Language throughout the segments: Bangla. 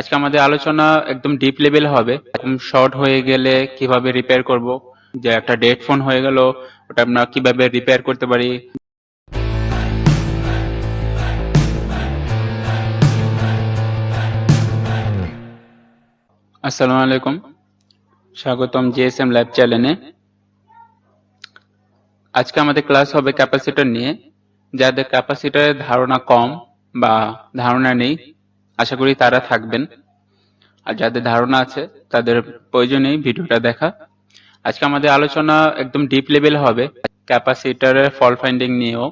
আজকে আমাদের আলোচনা একদম ডিপ লেভেল হবে। একদম শর্ট হয়ে গেলে কিভাবে রিপেয়ার করব, যে একটা ডেড ফোন হয়ে গেল ওটা আমরা কিভাবে রিপেয়ার করতে পারি। আসসালামু আলাইকুম, স্বাগতম জিএসএম ল্যাব চ্যানেলে। আজকে আমাদের ক্লাস হবে ক্যাপাসিটর নিয়ে। যাদের ক্যাপাসিটরের ধারণা কম বা ধারণা নেই, আশা করি তারা থাকবেন। আর যাদের ধারণা আছে তাদের প্রয়োজন নেই ভিডিওটা দেখা। আজকে আমাদের আলোচনা একদম ডিপ লেভেল হবে ক্যাপাসিটরের ফল্ট ফাইন্ডিং নিয়েও,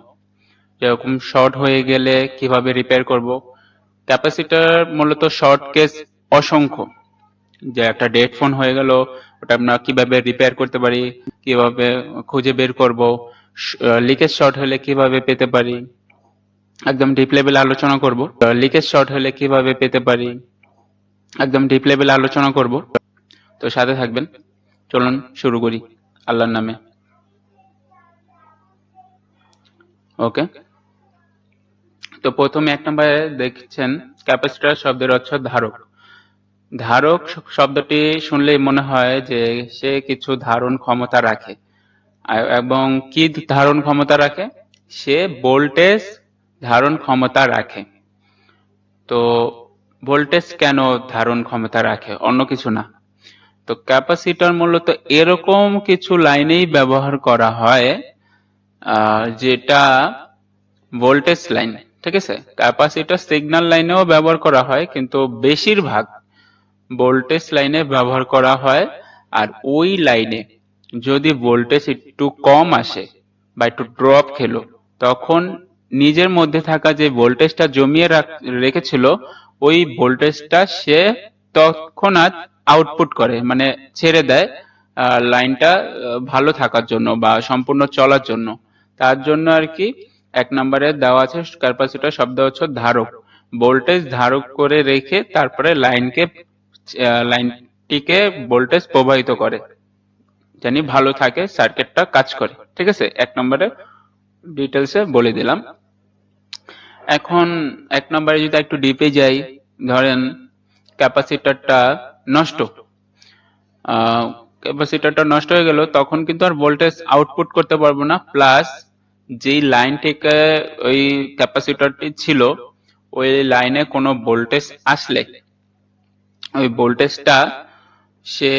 যেরকম শর্ট হয়ে গেলে কিভাবে রিপেয়ার করব। ক্যাপাসিটর মূলত শর্ট কেস অসংখ্য, যে একটা ডেড ফোন হয়ে গেল ওটা আমরা কিভাবে রিপেয়ার করতে পারি, কিভাবে খুঁজে বের করব, লিকেজ শর্ট হলে কিভাবে পেতে পারি, একদম ডিপ লেভেল আলোচনা করব। লিকেজ শর্ট হলে কিভাবে পেতে পারি, একদম ডিপ লেভেল আলোচনা করব। তো সাথে থাকবেন, চলুন শুরু করি আল্লাহর নামে। ওকে, তো প্রথমে এক নম্বরে দেখছেন ক্যাপাসিটর শব্দের অর্থ ধারক। ধারক শব্দটি শুনলেই মনে হয় যে সে কিছু ধারণ ক্ষমতা রাখে, এবং কি ধারণ ক্ষমতা রাখে? সে ভোল্টেজ ধারণ ক্ষমতা রাখে। তো ভোল্টেজ কেন ধারণ ক্ষমতা রাখে, অন্য কিছু না। তো ক্যাপাসিটর মূলত এরকম কিছু লাইনেই ব্যবহার করা হয় যেটা ভোল্টেজ লাইন, ঠিক আছে। ক্যাপাসিটর সিগন্যাল লাইনেও ব্যবহার করা হয়, কিন্তু বেশিরভাগ ভোল্টেজ লাইনে ব্যবহার করা হয়। আর ওই লাইনে যদি ভোল্টেজ একটু কম আসে বা একটু ড্রপ খেলো, তখন নিজের মধ্যে থাকা যে ভোল্টেজটা জমিয়ে রেখেছিল ওই ভোল্টেজটা সে তৎক্ষণাৎ আউটপুট করে, মানে ছেড়ে দেয় লাইনটা ভালো থাকার জন্য বা সম্পূর্ণ চলার জন্য। তার জন্য আর কি এক নম্বরে দেওয়া আছে ক্যাপাসিটর শব্দ হচ্ছে ধারক। ভোল্টেজ ধারক করে রেখে তারপরে লাইনটিকে ভোল্টেজ প্রবাহিত করে, জানি ভালো থাকে, সার্কিটটা কাজ করে, ঠিক আছে। এক নম্বরে ডিটেলসে বলে দিলাম। এখন এক নম্বরে যদি একটু ডিপে যাই, ধরেন ক্যাপাসিটরটা নষ্ট, ক্যাপাসিটরটা নষ্ট হয়ে গেল, তখন কিন্তু আর ভোল্টেজ আউটপুট করতে পারবো না। প্লাস যেই লাইন থেকে ওই ক্যাপাসিটরটি ছিল ওই লাইনে কোনো ভোল্টেজ আসলে ওই ভোল্টেজটা সে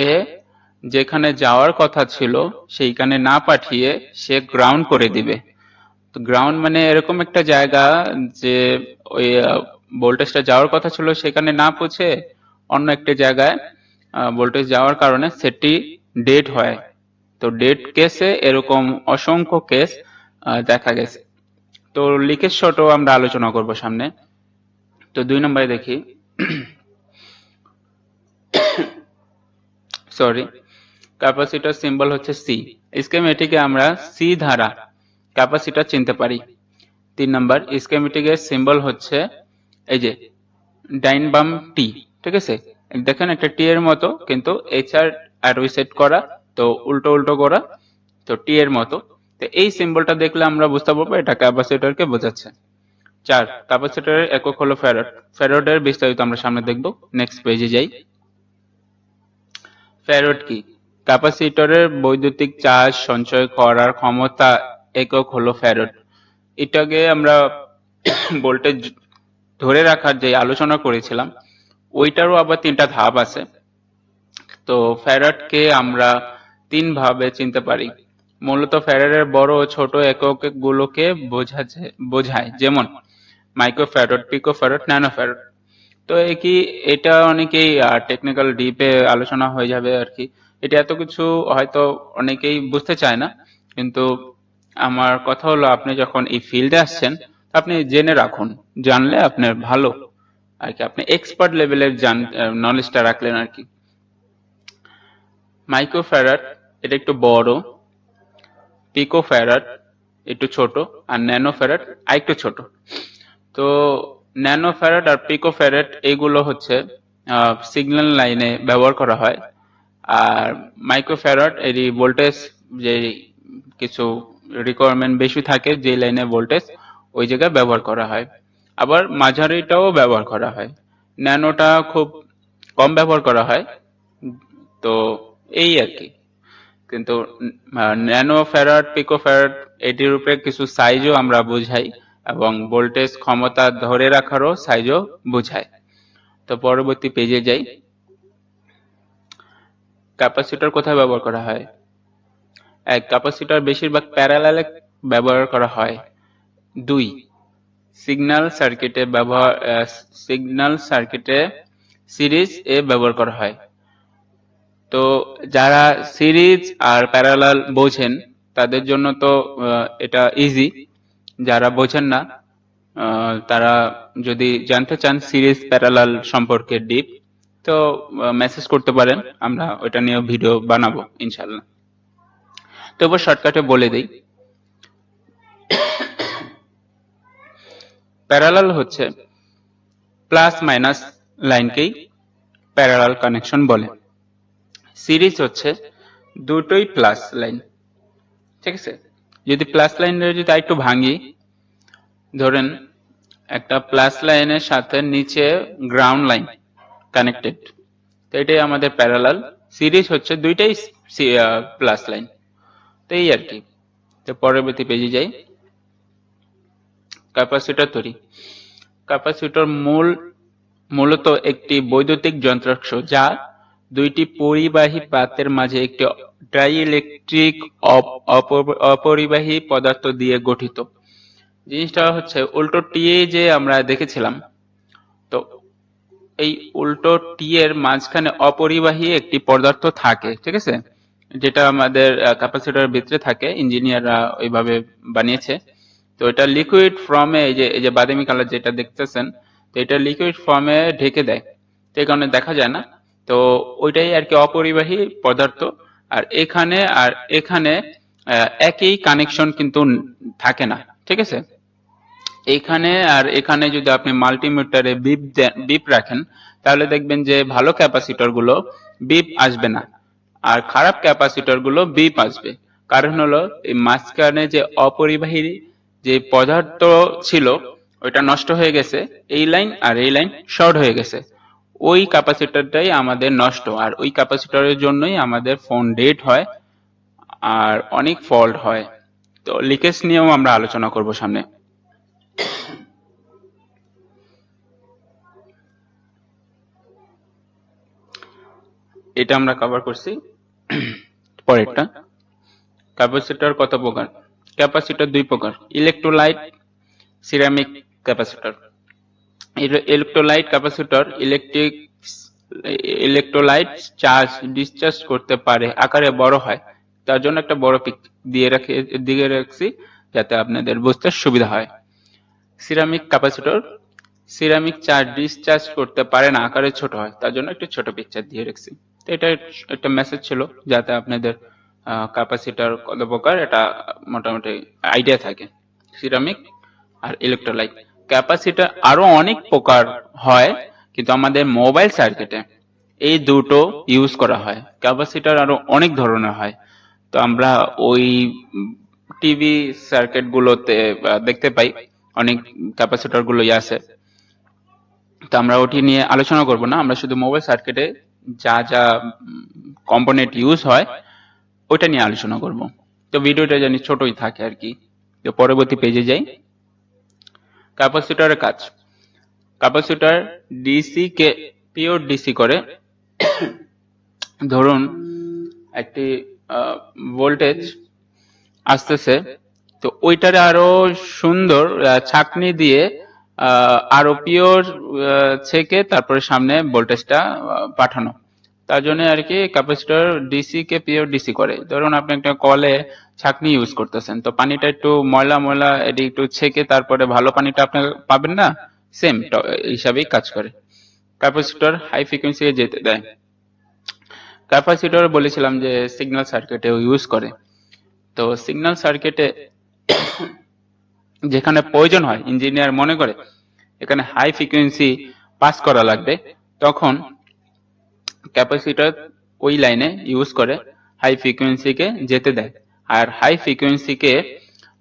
যেখানে যাওয়ার কথা ছিল সেইখানে না পাঠিয়ে সে গ্রাউন্ড করে দিবে। তো গ্রাউন্ড মানে এরকম একটা জায়গা যে ওই ভোল্টেজটা যাওয়ার কথা ছিল সেখানে না পৌঁছে অন্য একটা জায়গায় ভোল্টেজ যাওয়ার কারণে সেটি ডেড হয়। তো ডেড কেসে এরকম অসংখ্য কেস দেখা গেছে। তো লিকেজ শর্টও আমরা আলোচনা করব সামনে। তো 2 নম্বরে দেখি, সরি, ক্যাপাসিটর সিম্বল হচ্ছে সি। স্কিমেটিকে আমরা সি ধারা ক্যাপাসিটর চিনতে পারি। 3 নম্বর, স্কিমেটিকের সিম্বল হচ্ছে এই যে ডাইন বাম টি, ঠিক আছে। দেখেন একটা টি এর মতো, কিন্তু এইচআর আর সেট করা, তো উল্টো উল্টো করা, তো টি এর মতো। তো এই সিম্বলটা দেখলে আমরা বুঝতে পারবো এটা ক্যাপাসিটরকে বোঝাচ্ছে। 4, ক্যাপাসিটরের একক হলো ফ্যারাড। ফ্যারাডের বিস্তারিত আমরা সামনে দেখব। নেক্সট পেজে যাই। ফ্যারাড কি? ক্যাপাসিটরের বৈদ্যুতিক চার্জ সঞ্চয় করার ক্ষমতা একক হলো ফ্যারাড। এটাকে আমরা ভোল্টেজ ধরে রাখার যে আলোচনা করেছিলাম ওইটারও আবার 3টা ধাপ আছে। তো ফ্যারাডকে আমরা 3 ভাবে চিনতে পারি। মূলত ফ্যারাডের বড় ও ছোট একক গুলোকে বোঝায়, যেমন মাইক্রোফ্যারাড, পিকোফ্যারাড, ন্যানোফ্যারাড। তো এটা অনেকেই টেকনিক্যাল ডিপে আলোচনা হয়ে যাবে আর কি। এটা এত কিছু হয়তো অনেকেই বুঝতে চায় না, কিন্তু আমার কথা হলো আপনি যখন এই ফিল্ডে আসছেন আপনি জেনে রাখুন, জানলে আপনার ভালো আর কি, আপনি এক্সপার্ট লেভেলের নলেজটা রাখলেন আর কি। মাইক্রোফ্যারাড এটা একটু বড়, পিকোফ্যারাড একটু ছোট, আর ন্যানোফ্যারাড আরেকটু ছোট। তো ন্যানোফ্যারাড আর পিকোফ্যারাড এগুলো হচ্ছে সিগন্যাল লাইনে ব্যবহার করা হয়। আর মাইক্রোফ্যারাড এর ভোল্টেজ যে কিছু রিকোয়ারমেন্ট বেশি থাকে, যে লাইনে ভোল্টেজ ওই জায়গায় ব্যবহার করা হয়। আবার মাঝারিটাও ব্যবহার করা হয়। ন্যানোটা খুব কম ব্যবহার করা হয়, তো এই আর কি। কিন্তু ন্যানো ফ্যারাড, পিকো ফ্যারাড এটির উপরে কিছু সাইজও আমরা বুঝাই এবং ভোল্টেজ ক্ষমতা ধরে রাখারও সাইজও বুঝায়। তো পরবর্তী পেজে যাই। ক্যাপাসিটর কোথায় ব্যবহার করা হয়? ক্যাপাসিটর বেশিরভাগ প্যারালালে ব্যবহার করা হয়। 2, সিগন্যাল সার্কিটে সিরিজ এ ব্যবহার করা হয়। তো যারা সিরিজ আর প্যারালাল বোঝেন তাদের জন্য তো এটা ইজি, যারা বোঝেন না তারা যদি জানতে চান সিরিজ প্যারালাল সম্পর্কে ডিপ, তো মেসেজ করতে পারেন, আমরা ওটা নিয়ে ভিডিও বানাবো ইনশাল্লাহ। তো এবার শর্টকাটে বলে দিই। প্যারালাল হচ্ছে প্লাস মাইনাস লাইনকেই প্যারালাল কানেকশন বলে। সিরিজ হচ্ছে দুটোই প্লাস লাইন, ঠিক আছে। যদি প্লাস লাইনের যদি একটু ভাঙি, ধরেন একটা প্লাস লাইনের সাথে নিচে গ্রাউন্ড লাইন কানেক্টেড, তো এটাই আমাদের প্যারালাল। সিরিজ হচ্ছে দুইটাই প্লাস লাইন, তো এই আর কি। তো পরবর্তী পেজে যাই। ক্যাপাসিটর তৈরি। ক্যাপাসিটর মূলত একটি বৈদ্যুতিক যন্ত্রাংশ যা দুইটি পরিবাহী পাতের মাঝে একটি ডাইইলেকট্রিক অপরিবাহী পদার্থ দিয়ে গঠিত। জিনিসটা হচ্ছে উল্টো টিয়ে যে আমরা দেখেছিলাম, তো এই উল্টো টি এর মাঝখানে অপরিবাহী একটি পদার্থ থাকে, ঠিক আছে, যেটা আমাদের ক্যাপাসিটরের ভিতরে থাকে, ইঞ্জিনিয়াররা ওইভাবে বানিয়েছে। তো এটা লিকুইড ফর্মে, এই যে বাদামি কালার যেটা দেখতেছেন, তো এটা লিকুইড ফর্মে ঢেকে দেয়, তো এই কারণে দেখা যায় না। তো ওইটাই আর কি অপরিবাহী পদার্থ। আর এখানে একই কানেকশন কিন্তু থাকে না, ঠিক আছে। এইখানে আর এখানে যদি আপনি মাল্টিমিটারে বিপ রাখেন, তাহলে দেখবেন যে ভালো ক্যাপাসিটর গুলো বিপ আসবে না, আর খারাপ ক্যাপাসিটর গুলো বিপ আসবে। কারণ হলো এই মাঝখানে যে অপরিবাহী যে পদার্থ ছিল ওইটা নষ্ট হয়ে গেছে, এই লাইন আর এই লাইন শর্ট হয়ে গেছে, ওই ক্যাপাসিটরটাই আমাদের নষ্ট, আর ওই ক্যাপাসিটরের জন্যই আমাদের ফোন ডেড হয় আর অনেক ফল্ট হয়। তো লিকেজ নিয়েও আমরা আলোচনা করব সামনে। এটা আমরা কভার করছি। পরেরটা, ক্যাপাসিটর কত প্রকার? ক্যাপাসিটর দুই প্রকার, electrolyte, ceramic capacitor. Electrolyte capacitor electrolyte charge discharge করতে পারে, আকারে বড় হয়, তার জন্য একটা বড় পিক দিয়ে রাখছি যাতে আপনাদের বুঝতে সুবিধা হয়। Ceramic capacitor, ceramic charge discharge করতে পারে না, আকারে ছোট হয়, তার জন্য একটা ছোট পিকচার দিয়ে রাখছি। তো এটা একটা মেসেজ ছিল যাতে আপনাদের ক্যাপাসিটর কত প্রকার এটা মোটামুটি আইডিয়া থাকে। সিরামিক আর ইলেকট্রোলাইট। ক্যাপাসিটর আরো অনেক প্রকার হয়, কিন্তু আমাদের মোবাইল সার্কিটে এই দুটো ইউজ করা হয়। ক্যাপাসিটর আরো অনেক ধরনের হয়, তো আমরা ওই টিভি সার্কিট গুলোতে দেখতে পাই অনেক ক্যাপাসিটর গুলোই আছে, তো আমরা ওটি নিয়ে আলোচনা করব না, আমরা শুধু মোবাইল সার্কিটে যা যা কম্পোনেন্ট ইউজ হয় ওইটা নিয়ে আলোচনা করব। তো ভিডিওটা জানি ছোটই থাকে আর কি। তো পরবর্তী পেজে যাই। ক্যাপাসিটরের কাজ। ক্যাপাসিটর ডিসি কে পিওর ডিসি করে। ধরুন একটি ভোল্টেজ আসতেছে, তো ওইটারে আরো সুন্দর ছাঁকনি দিয়ে আরো পিওর ছেঁকে তারপরে সামনে ভোল্টেজটা পাঠানো, তার জন্য আর কি ক্যাপাসিটর ডিসি কে পিওর ডিসি করে। ধরুন আপনি একটা কলে ছাঁকনি ইউজ করতেছেন, তো পানিটা একটু ময়লা এটি একটু ছেঁকে তারপরে ভালো পানিটা আপনি পাবেন না, সেম হিসাবেই কাজ করে। ক্যাপাসিটর হাই ফ্রিকোয়েন্সি যেতে দেয়। ক্যাপাসিটর বলেছিলাম যে সিগন্যাল সার্কিটে ইউজ করে, তো সিগন্যাল সার্কিটে যেখানে প্রয়োজন হয়, ইঞ্জিনিয়ার মনে করে এখানে হাই ফ্রিকোয়েন্সি পাস করা লাগবে, তখন ক্যাপাসিটর ওই লাইনে ইউজ করে হাই ফ্রিকোয়েন্সিকে যেতে দেয়। আর হাই ফ্রিকোয়েন্সিকে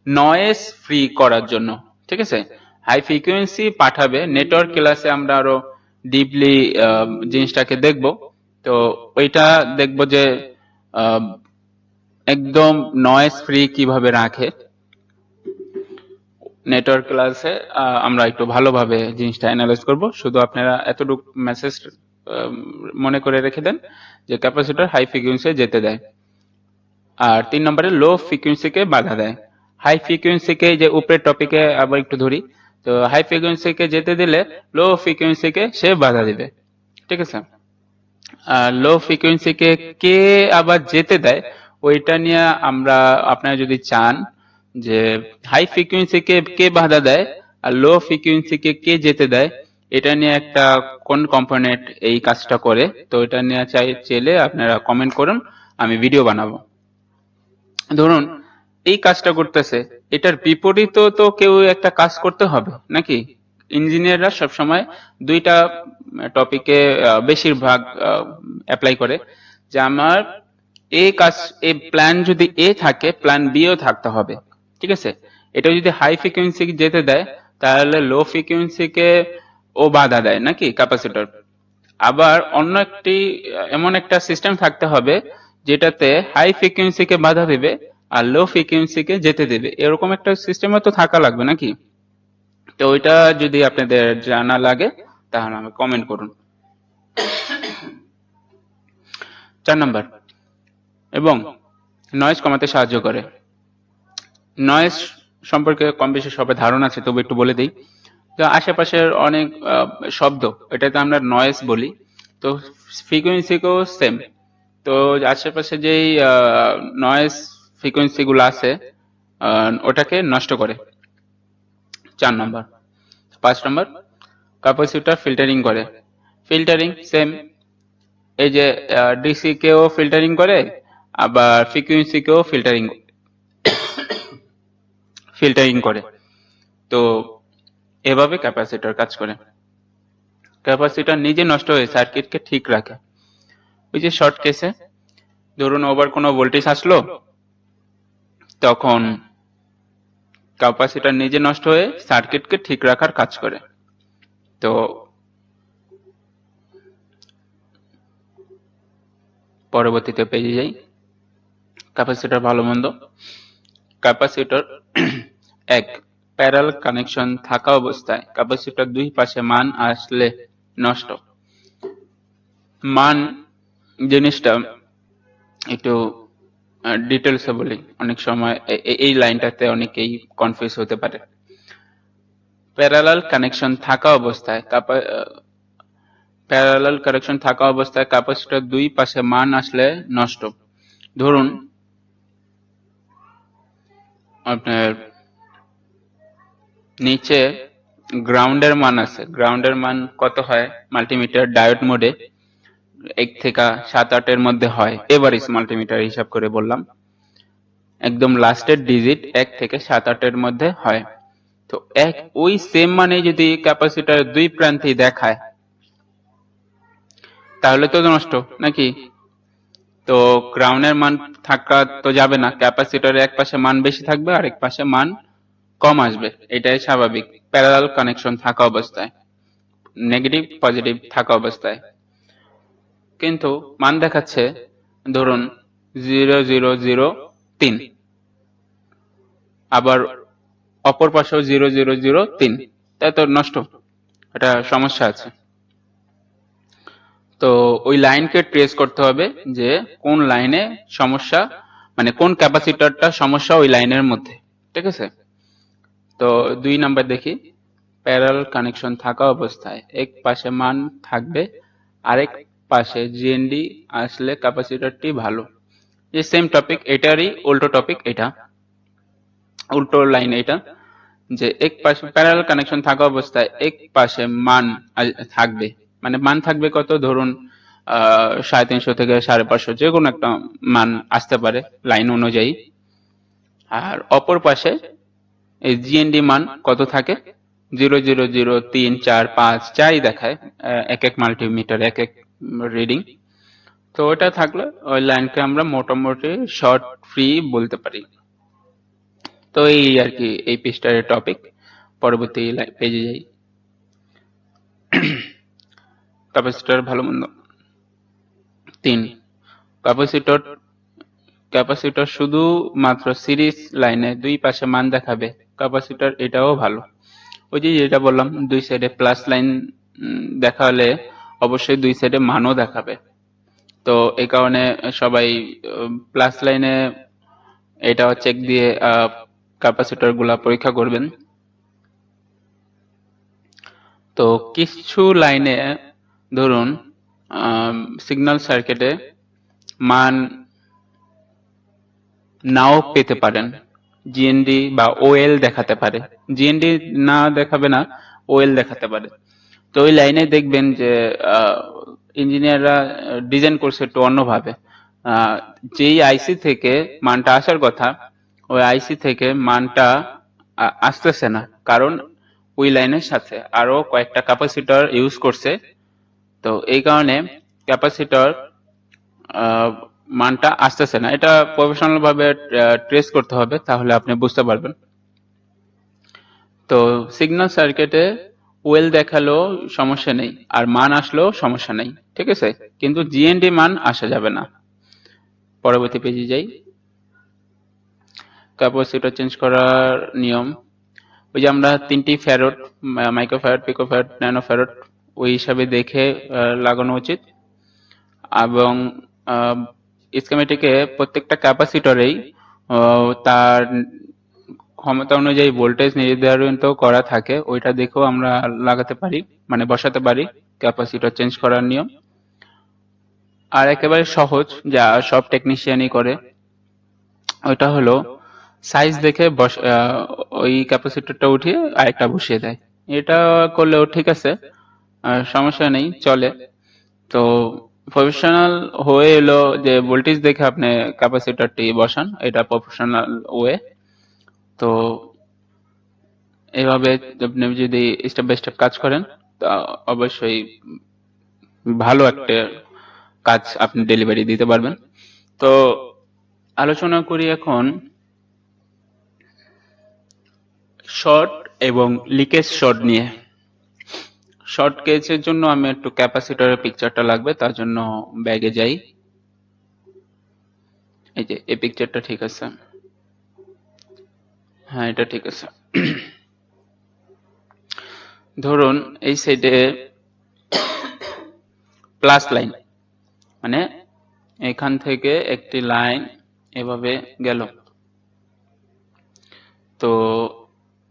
নয়েজ ফ্রি করার জন্য, ঠিক আছে, হাই ফ্রিকোয়েন্সি পাঠাবে। নেটওয়ার্ক ক্লাসে আমরা আরো ডিপলি জিনিসটাকে দেখব। তো ওইটা দেখব যে একদম নয়েজ ফ্রি কিভাবে রাখে। নেটওয়ার্ক ক্লাসে আমরা একটু ভালোভাবে জিনিসটা অ্যানালাইজ করব। শুধু আপনারা এতটুকু মেসেজ মনে করে রেখে দেন যে ক্যাপাসিটর হাই ফ্রিকোয়েন্সি যেতে দেয়। আর 3 নম্বরে লো ফ্রিকোয়েন্সিকে বাধা দেয়। হাই ফ্রিকোয়েন্সিকে যে উপরের টপিকে আবার একটু ধরি, তো হাই ফ্রিকোয়েন্সিকে যেতে দিলে লো ফ্রিকোয়েন্সিকে সে বাধা দিবে, ঠিক আছে। আর লো ফ্রিকোয়েন্সিকে কে আবার যেতে দেয় ওইটা নিয়ে আমরা, আপনারা যদি চান যে হাই ফ্রিকোয়েন্সিকে কে বাধা দেয় আর লো ফ্রিকোয়েন্সিকে কে যেতে দেয়, এটা নিয়ে একটা কোন কম্পোনেন্ট এই কাজটা করে, তো এটা নিয়ে চাইলে আপনারা কমেন্ট করুন, আমি ভিডিও বানাবো। ধরুন এই কাজটা করতেছে, এটার বিপরীতও তো কেউ একটা কাজ করতে হবে নাকি। ইঞ্জিনিয়াররা সবসময় দুইটা টপিকে বেশিরভাগ অ্যাপ্লাই করে, যে আমার এই কাজ, এই প্ল্যান যদি এ থাকে প্ল্যান বিও থাকতে হবে, ঠিক আছে। এটা যদি হাই ফ্রিকোয়েন্সি যেতে দেয় তাহলে লো ফ্রিকোয়েন্সিকে ও বাধা দেয় নাকি ক্যাপাসিটর। আবার অন্য একটি এমন একটা সিস্টেম থাকতে হবে যেটাতে হাই ফ্রিকোয়েন্সিকে বাধা দেবে আর লো ফ্রিকোয়েন্সিকে যেতে দেবে, এরকম একটা সিস্টেমও তো থাকা লাগবে নাকি। তো ওইটা যদি আপনাদের জানা লাগে তাহলে আমাকে কমেন্ট করুন। 4 নাম্বার, এবং নয়েজ কমাতে সাহায্য করে। নয়েজ সম্পর্কে কম বেশি সবার ধারণা আছে, তবু একটু বলে দিই। তো আশেপাশের অনেক শব্দ, এটাতে আমরা নয়েজ বলি, তো ফ্রিকোয়েন্সিকেও সেম। তো আশেপাশে যেই নয়েজ ফ্রিকোয়েন্সি গুলো আছে ওটাকে নষ্ট করে। 4 নম্বর। 5 নম্বর, ক্যাপাসিটর ফিল্টারিং করে। ফিল্টারিং সেম, এই যে ডিসি কেও ফিল্টারিং করে, আবার ফ্রিকোয়েন্সি কেও ফিল্টারিং করে। তো এভাবে ক্যাপাসিটর কাজ করে। ক্যাপাসিটর নিজে নষ্ট হয়ে সার্কিটকে ঠিক রাখে। ওই যে শর্ট কেসে ধরুন ওভার কোনো ভোল্টেজ আসলো, তখন ক্যাপাসিটর নিজে নষ্ট হয়ে সার্কিটকে ঠিক রাখার কাজ করে। তো পরবর্তীতে পেয়ে যাই ক্যাপাসিটর ভালো মন্দ। ক্যাপাসিটর 1, প্যারাল কানেকশন থাকা অবস্থায় ক্যাপাসিটর দুই পাশে মান আসলে নষ্ট। মান জিনিসটা একটু ডিটেলসে বলি, অনেক সময় এই লাইনটাতে অনেকেই কনফিউজ হতে পারে। প্যারালাল কানেকশন থাকা অবস্থায় ক্যাপাসিটর দুই পাশে মান আসলে নষ্ট। ধরুন আপনার নিচে গ্রাউন্ডের মান আছে, গ্রাউন্ডের মান কত হয় মাল্টিমিটার ডায়োড মোডে 1 থেকে 7-8 এর মধ্যে হয়, এভারেজ মাল্টিমিটার হিসাব করে বললাম। একদম লাস্টের ডিজিট 1 থেকে 7-8 এর মধ্যে হয়। তো ওই সেম মানে যদি ক্যাপাসিটর দুই প্রান্তেই দেখায় তাহলে তো নষ্ট নাকি। তো গ্রাউন্ডের মান থাকা তো যাবে না, ক্যাপাসিটরের এক পাশে মান বেশি থাকবে আর এক পাশে মান কম আসবে, এটাই স্বাভাবিক প্যারালাল কানেকশন থাকা অবস্থায়, নেগেটিভ পজিটিভ থাকা অবস্থায়। কিন্তু মান দেখাচ্ছে ধরুন 0003, আবার অপর পাশেও 0003, তাই তো নষ্ট, এটা সমস্যা আছে। তো ওই লাইনকে ট্রেস করতে হবে যে কোন লাইনে সমস্যা, মানে কোন ক্যাপাসিটরটা সমস্যা ওই লাইনের মধ্যে, ঠিক আছে। তো 2 নাম্বার দেখি, প্যারালাল কানেকশন থাকা অবস্থায় এক পাশে মান থাকবে আরেক পাশে জিএনডি আসলে ক্যাপাসিটরটি ভালো। যে সেম টপিক, এটারই উল্টো টপিক, এটা উল্টো লাইন এটা, যে এক পাশে প্যারালাল কানেকশন থাকা অবস্থায় এক পাশে মান থাকবে, মানে মান থাকবে কত, ধরুন 350 থেকে 550, যে কোনো একটা মান আসতে পারে লাইন অনুযায়ী। আর অপর পাশে এই জিএনডি মান কত থাকে, 0003, 4, 5 যাই দেখায়, এক এক মাল্টিমিটার এক এক রিডিং। তো ওটা থাকলে ওই লাইনকে আমরা মোটামুটি শর্ট ফ্রি বলতে পারি। তো এই আর কি এই পৃষ্ঠার টপিক। পরবর্তী পেজে যাই। ক্যাপাসিটর ভালো মন্দ। 3, ক্যাপাসিটর শুধু মাত্র সিরিজ লাইনে দুই পাশে মান দেখাবে, ক্যাপাসিটর এটাও ভালো। ওই যে যেটা বললাম, দুই সাইডে প্লাস লাইন দেখালে অবশ্যই দুই সাইডে মানও দেখাবে। তো এই কারণে সবাই প্লাস লাইনে এটা চেক দিয়ে ক্যাপাসিটর গুলা পরীক্ষা করবেন। তো কিছু লাইনে ধরুন সিগন্যাল সার্কিটে মান নাও পেতে পারেন, জিএনডি বা ওএল দেখাতে পারে, জিএনডি না দেখাবে না, ওএল দেখাতে পারে। তো ওই লাইনে দেখবেন যে ইঞ্জিনিয়াররা ডিজাইন করছে একটু অন্যভাবে। যেই আইসি থেকে মানটা আসার কথা, ওই আইসি থেকে মানটা আসতেছে না, কারণ ওই লাইনের সাথে আরো কয়েকটা ক্যাপাসিটর ইউজ করছে। তো এই কারণে ক্যাপাসিটর মানটা আসতেছে না। এটা প্রফেশনাল ভাবে ট্রেস করতে হবে, তাহলে আপনি বুঝতে পারবেন। তো সিগন্যাল সার্কিটে ওয়েল দেখালেও সমস্যা নেই, আর মান আসলেও সমস্যা নেই, ঠিক আছে, কিন্তু জিএনডি মান আসা যাবে না। পরবর্তী পেজে যাই। ক্যাপাসিটর চেঞ্জ করার নিয়ম, ওই যে আমরা 3টি ফ্যারাড, মাইক্রোফ্যারাড, পিকোফ্যারাড, ন্যানোফ্যারাড ওই হিসাবে দেখে লাগানো উচিত। এবং স্কিমেটিকে প্রত্যেকটা ক্যাপাসিটরেই তার ক্ষমতা অনুযায়ী ভোল্টেজ নির্ধারিত করা থাকে, ওইটা দেখেও আমরা লাগাতে পারি, মানে বসাতে পারি ক্যাপাসিটর চেঞ্জ করার নিয়ম। আর একেবারে সহজ, যা সব টেকনিশিয়ানই করে, ওইটা হলো সাইজ দেখে ওই ক্যাপাসিটরটা উঠিয়ে আরেকটা বসিয়ে দেয়। এটা করলেও ঠিক আছে, সমস্যা নেই, চলে। তো প্রফেশনাল হয়ে এলো যে ভোল্টেজ দেখে আপনি ক্যাপাসিটরটি বসান, এটা প্রফেশনাল ওয়ে। তো এইভাবে আপনি যদি স্টেপ বাই স্টেপ কাজ করেন, তা অবশ্যই ভালো একটা কাজ আপনি ডেলিভারি দিতে পারবেন। তো আলোচনা করি এখন শর্ট এবং লিকেজ শর্ট নিয়ে। শর্ট কেসের জন্য আমি একটু ক্যাপাসিটরের পিকচারটা লাগবে, তার জন্য ব্যাগে যাই। এই যে এই পিকচারটা ঠিক আছে, হ্যাঁ এটা ঠিক আছে। ধরুন এই সাইডে প্লাস লাইন, মানে এখান থেকে একটি লাইন এভাবে গেল, তো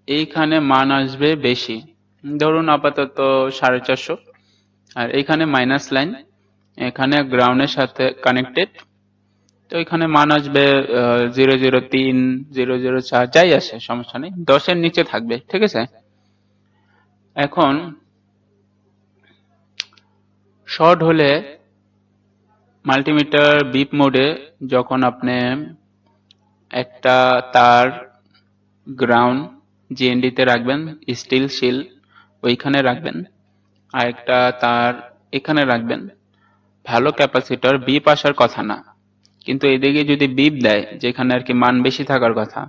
এইখানে মান আসবে বেশি, ধরুন আপাতত 450, আর এইখানে মাইনাস লাইন, এখানে গ্রাউন্ডের সাথে কানেক্টেড, তো এখানে মান আসবে 003, 004, যাই আসে সমস্যা নেই, 10-এর নিচে থাকবে, ঠিক আছে। এখন শর্ট হলে মাল্টিমিটার বিপ মোডে যখন আপনি একটা তার গ্রাউন্ড জিএনডি তে রাখবেন, স্টিল শিল ওইখানে রাখবেন, আর একটা তার এখানে রাখবেন, ভালো ক্যাপাসিটর বিপ আসার কথা না, কিন্তু এদিকে যদি বিপ দেয় যেখানে আর কি মান বেশি থাকার কথা,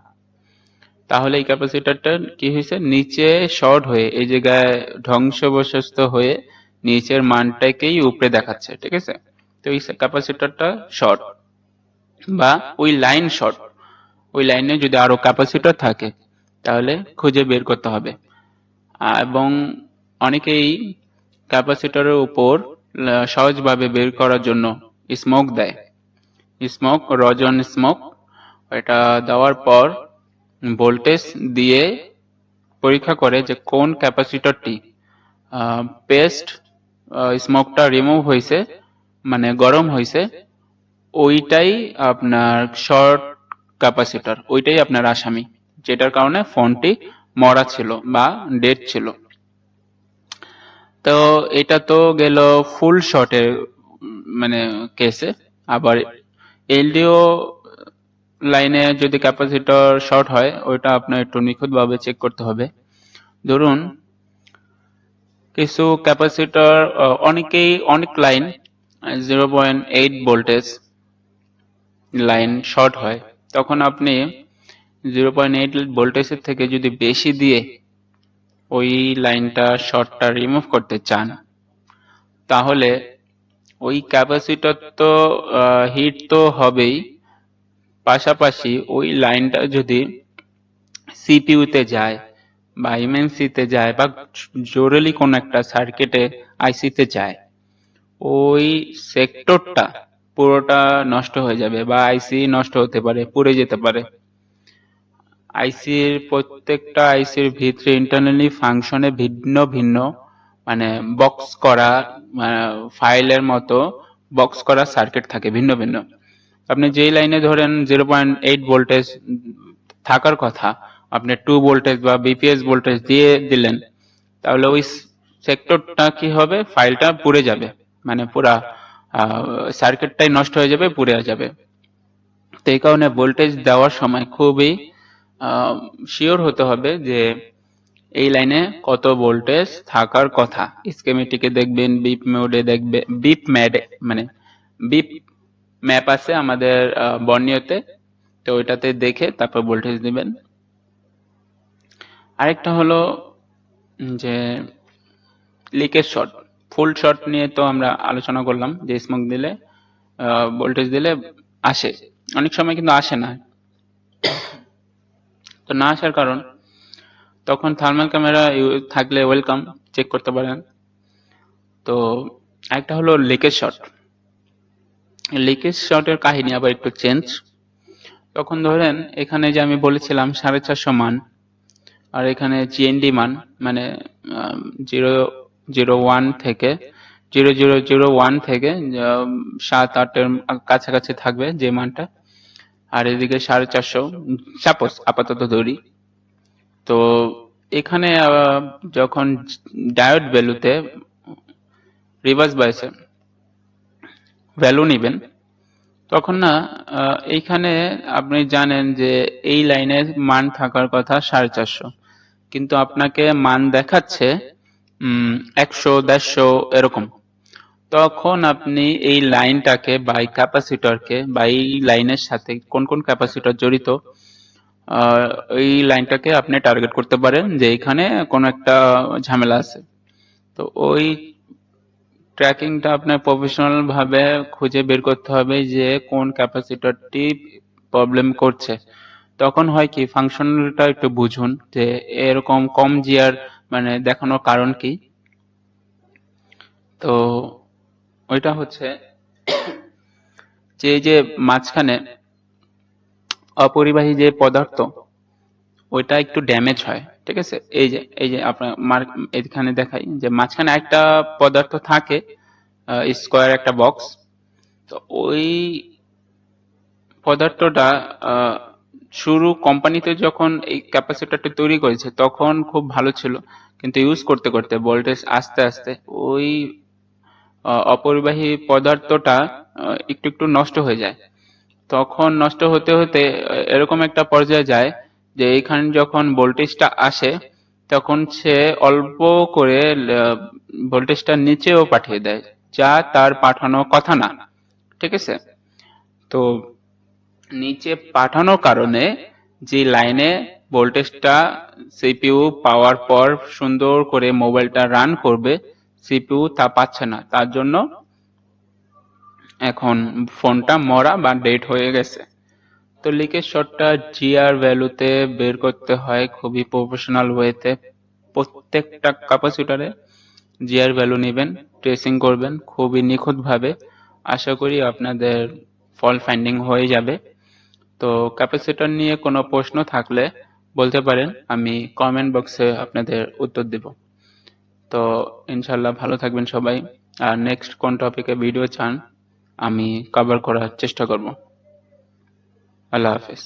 তাহলে এই ক্যাপাসিটরটা কি হয়েছে, নিচে শর্ট হয়ে এই জায়গায় ধ্বংসবশত হয়ে নিচের মানটাকেই উপরে দেখাচ্ছে, ঠিক আছে। তো এই ক্যাপাসিটরটা শর্ট, বা ওই লাইন শর্ট, ওই লাইনে যদি আরো ক্যাপাসিটর থাকে তাহলে খুঁজে বের করতে হবে। এবং অনেকেই ক্যাপাসিটরের উপর সহজভাবে বের করার জন্য স্মোক দেয়, স্মোক, রজন স্মোক, এটা দেওয়ার পর ভোল্টেজ দিয়ে পরীক্ষা করে যে কোন ক্যাপাসিটরটি পেস্ট স্মোকটা রিমুভ হয়েছে, মানে গরম হয়েছে, ওইটাই আপনার শর্ট ক্যাপাসিটর, ওইটাই আপনার আসামি, যেটার কারণে ফোনটি মরা ছিল বা ডেড ছিল। তো এটা তো গেল ফুল শর্টের মানে কেসে। আবার এলডিও লাইনে যদি ক্যাপাসিটর শর্ট হয়, ওইটা আপনার একটু নিখুঁতভাবে চেক করতে হবে। ধরুন কিছু ক্যাপাসিটর, অনেক লাইন 0.8 ভোল্টেজ লাইন শর্ট হয়, তখন আপনি 0.8 ভোল্টেজের থেকে যদি বেশি দিয়ে ওই লাইনটা শর্টটা রিমুভ করতে চান, তাহলে ওই ক্যাপাসিটর তো হিট তো হবেই, পাশাপাশি ওই লাইনটা যদি সিপিইউতে যায় বা এমএনসিতে যায় বা জরুরি কোনো একটা সার্কিটে আইসিতে যায়, ওই সেক্টরটা পুরোটা নষ্ট হয়ে যাবে বা আইসি নষ্ট হতে পারে, পুড়ে যেতে পারে। প্রত্যেকটা আইসির ভিতরে ইন্টারনালি ফাংশনে ভিন্ন ভিন্ন মানে বক্স করা ফাইলের মতো বক্স করা সার্কিট থাকে ভিন্ন ভিন্ন। আপনি যেই লাইনে ধরেন 0.8 ভোল্টেজ থাকার কথা, আপনি 2 ভোল্টেজ বা বিপিএস ভোল্টেজ দিয়ে দিলেন, তাহলে ওই সেক্টরটা কি হবে, ফাইলটা পুড়ে যাবে, মানে পুরা সার্কিটটাই নষ্ট হয়ে যাবে, পুড়ে যাবে। তো এই কারণে ভোল্টেজ দেওয়ার সময় খুবই শিওর হতে হবে যে এই লাইনে কত ভোল্টেজ থাকার কথা। স্কিমেটিকে দেখবেন, বিপ মোডে দেখবে, বিপ ম্যাডে মানে বিপ ম্যাপ আছে আমাদের বর্নিওতে, তো ওইটাতে দেখে তারপর ভোল্টেজ দিবেন। আরেকটা হলো যে লিকেজ শর্ট। ফুল শর্ট নিয়ে তো আমরা আলোচনা করলাম যে স্মোক দিলে ভোল্টেজ দিলে আসে, অনেক সময় কিন্তু আসে না। তো না আসার কারণ, তখন থার্মাল ক্যামেরা থাকলে ওয়েলকাম, চেক করতে পারেন। তো একটা হলো লিকেজ শর্ট। লিকেজ শর্টের কাহিনী আবার একটু চেঞ্জ। তখন ধরেন এখানে যে আমি বলেছিলাম 450 মান, আর এখানে জিএনডি মান মানে 001 থেকে 0001 থেকে 7-8 এর কাছাকাছি থাকবে যে মানটা, আর এদিকে 450 সাপোজ আপাতত ধরি। তো এখানে যখন ডায়োড ভ্যালুতে রিভার্স বায়াসে ভ্যালু নিবেন, তখন না এইখানে আপনি জানেন যে এই লাইনের মান থাকার কথা 450, কিন্তু আপনাকে মান দেখাচ্ছে 100, 150 এরকম। তখন আপনি এই লাইনটাকে বা এই ক্যাপাসিটরকে বা এই লাইনের সাথে কোন কোন ক্যাপাসিটর জড়িত, এই লাইনটাকে আপনি টার্গেট করতে পারেন যে এখানে কোন একটা ঝামেলা আছে। তো ওই ট্র্যাকিংটা আপনার প্রফেশনাল ভাবে খুঁজে বের করতে হবে যে কোন ক্যাপাসিটরটি প্রবলেম করছে। তখন হয় কি, ফাংশনালটা একটু বুঝুন যে এরকম কম জিআর মানে দেখানোর কারণ কি। তো ওইটা হচ্ছে যে মাঝখানে অপরিবাহী যে পদার্থ, ওইটা একটু ড্যামেজ হয়, ঠিক আছে। এই যে আপনার এখানে দেখাই যে মাঝখানে একটা পদার্থ থাকে, স্কোয়ার একটা বক্স। তো ওই পদার্থটা শুরু কোম্পানিতে যখন এই ক্যাপাসিটরটা তৈরি করেছে তখন খুব ভালো ছিল, কিন্তু ইউজ করতে করতে ভোল্টেজ আস্তে আস্তে ওই অপরিবাহী পদার্থটা একটু একটু নষ্ট হয়ে যায়। তখন নষ্ট হতে হতে এরকম একটা পর্যায়ে যায় যে এইখানে যখন ভোল্টেজটা আসে তখন সে অল্প করে ভোল্টেজটা নিচেও পাঠিয়ে দেয়, যা তার পাঠানোর কথা না, ঠিক আছে। তো নিচে পাঠানোর কারণে যে লাইনে ভোল্টেজটা সিপিইউ পাওয়ার পর সুন্দর করে মোবাইলটা রান করবে, সিপিইউ তা পাচ্ছে না, তার জন্য এখন ফোনটা মরা বা ডেড হয়ে গেছে। তো লিকেজ শর্টটা জিআর ভ্যালুতে বের করতে হয় খুবই প্রফেশনাল ওয়েতে। প্রত্যেকটা ক্যাপাসিটরে জিআর ভ্যালু নেবেন, ট্রেসিং করবেন খুবই নিখুঁতভাবে। আশা করি আপনাদের ফল্ট ফাইন্ডিং হয়ে যাবে। তো ক্যাপাসিটর নিয়ে কোনো প্রশ্ন থাকলে বলতে পারেন, আমি কমেন্ট বক্সে আপনাদের উত্তর দেব। তো ইনশাল্লাহ ভালো থাকবেন সবাই, আর নেক্সট কোন টপিকে ভিডিও চান আমি কভার করার চেষ্টা করব। আল্লাহ হাফেজ।